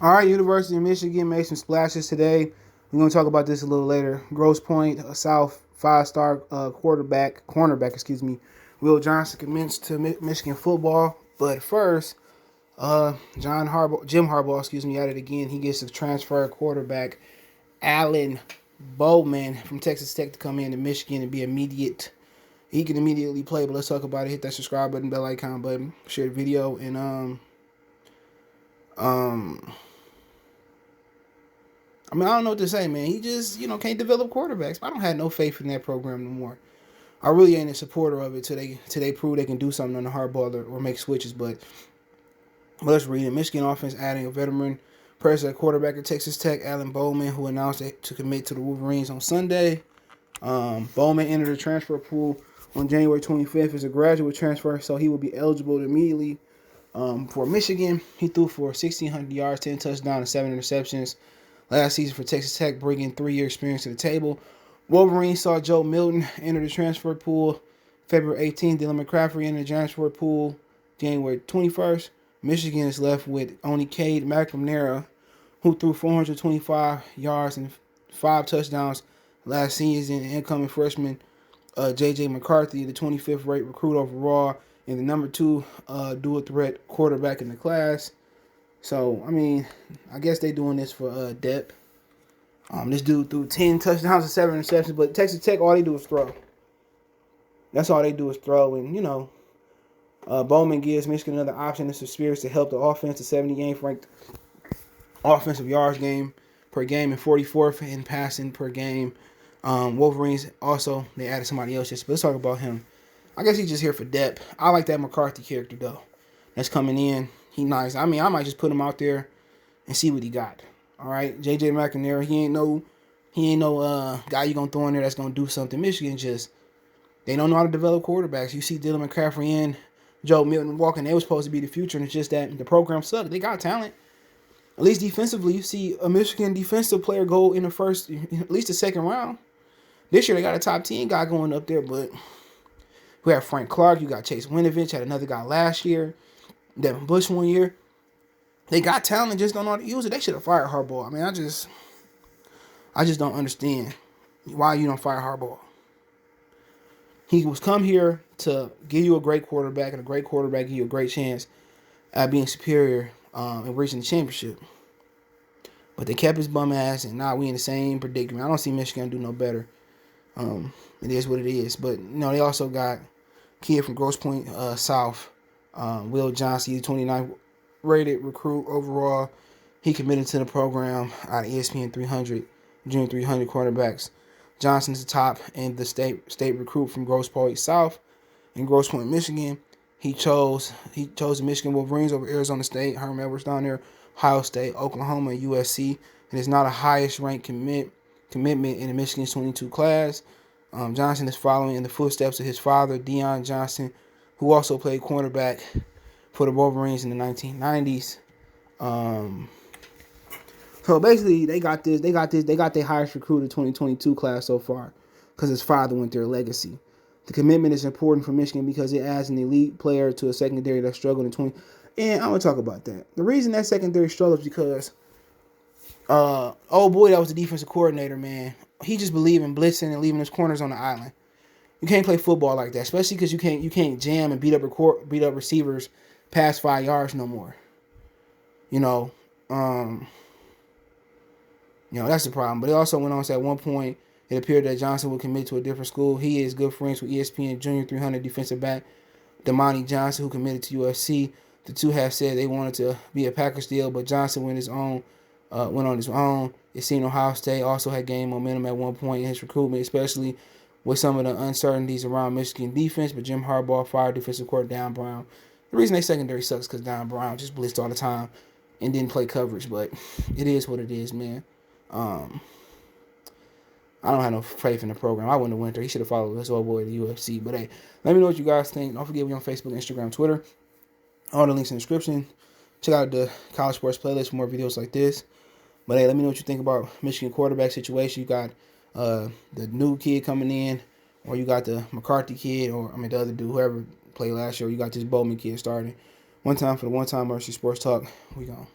All right, University of Michigan made some splashes today. We're going to talk about this a little later. Grosse Pointe, a South five-star cornerback, Will Johnson commits to Michigan football. But first, Jim Harbaugh, at it again. He gets a transfer quarterback, Alan Bowman from Texas Tech, to come in to Michigan and be immediate. He can immediately play, but let's talk about it. Hit that subscribe button, bell icon button, share the video, and I don't know what to say, man. He just, can't develop quarterbacks. I don't have no faith in that program no more. I really ain't a supporter of it till they prove they can do something on the hardball or make switches. But let's read it. Michigan offense adding a veteran presser quarterback at Texas Tech, Alan Bowman, who announced to commit to the Wolverines on Sunday. Bowman entered the transfer pool on January 25th as a graduate transfer, so he will be eligible immediately for Michigan. He threw for 1,600 yards, 10 touchdowns, and 7 interceptions last season for Texas Tech, bringing 3-year experience to the table. Wolverines saw Joe Milton enter the transfer pool February 18th. Dylan McCaffrey entered the transfer pool January 21st. Michigan is left with only Cade McNamara, who threw 425 yards and 5 touchdowns last season. Incoming freshman J.J. McCarthy, the 25th ranked recruit overall, and the number 2 dual threat quarterback in the class. So, I guess they doing this for depth. This dude threw 10 touchdowns and 7 interceptions, but Texas Tech, all they do is throw. That's all they do is throw. And, Bowman gives Michigan another option in some spirits to help the offense. The 78th ranked offensive yards per game and 44th in passing per game. Wolverines also, they added somebody else just, but let's talk about him. I guess he's just here for depth. I like that McCarthy character, though. That's coming in. He nice. I might just put him out there and see what he got. All right, J.J. McNamara, he ain't no guy you gonna throw in there that's gonna do something. Michigan they don't know how to develop quarterbacks. You see Dylan McCaffrey and Joe Milton walking. They were supposed to be the future, and it's just that the program sucked. They got talent. At least defensively, you see a Michigan defensive player go in the first, at least the second round. This year they got a top 10 guy going up there, but we have Frank Clark. You got Chase Winovich, had another guy last year. Devin Bush one year. They got talent, just don't know how to use it. They should have fired Harbaugh. I just don't understand why you don't fire Harbaugh. He was come here to give you a great quarterback, and a great quarterback give you a great chance at being superior and reaching the championship. But they kept his bum ass, and now we in the same predicament. I don't see Michigan do no better. It is what it is. But they also got kid from Grosse Pointe South, Will Johnson, 29th rated recruit overall. He committed to the program out of ESPN 300, Junior 300 quarterbacks. Johnson's the top and the state recruit from Grosse Pointe South in Grosse Pointe, Michigan. He chose the Michigan Wolverines over Arizona State, Herm Edwards down there, Ohio State, Oklahoma, and USC. And is not a highest ranked commitment in the Michigan's 22 class. Johnson is following in the footsteps of his father, Deion Johnson, who also played cornerback for the Wolverines in the 1990s. So basically, they got their highest recruit in 2022 class so far because his father went there legacy. The commitment is important for Michigan because it adds an elite player to a secondary that struggled in 20. And I'm gonna talk about that. The reason that secondary struggles is because old boy that was the defensive coordinator, man, he just believed in blitzing and leaving his corners on the island. You can't play football like that, especially because you can't jam and beat up receivers past 5 yards no more. That's the problem. But it also went on to say at one point it appeared that Johnson would commit to a different school. He is good friends with ESPN Junior 300 defensive back Damani Johnson, who committed to USC. The two have said they wanted to be a Packers deal, but Johnson went on his own. It seemed Ohio State also had gained momentum at one point in his recruitment, especially with some of the uncertainties around Michigan defense. But Jim Harbaugh fired defensive coordinator Dan Brown. The reason they secondary sucks because Dan Brown just blitzed all the time and didn't play coverage. But it is what it is, man. I don't have no faith in the program. I wouldn't have went there. He should have followed this old boy to the UFC. But hey, let me know what you guys think. Don't forget, we're on Facebook, Instagram, Twitter. All the links in the description. Check out the College Sports playlist for more videos like this. But hey, let me know what you think about Michigan quarterback situation. You got the new kid coming in, or you got the McCarthy kid, the other dude, whoever played last year. You got this Bowman kid starting. One time for the one time Mercy Sports Talk. We gone.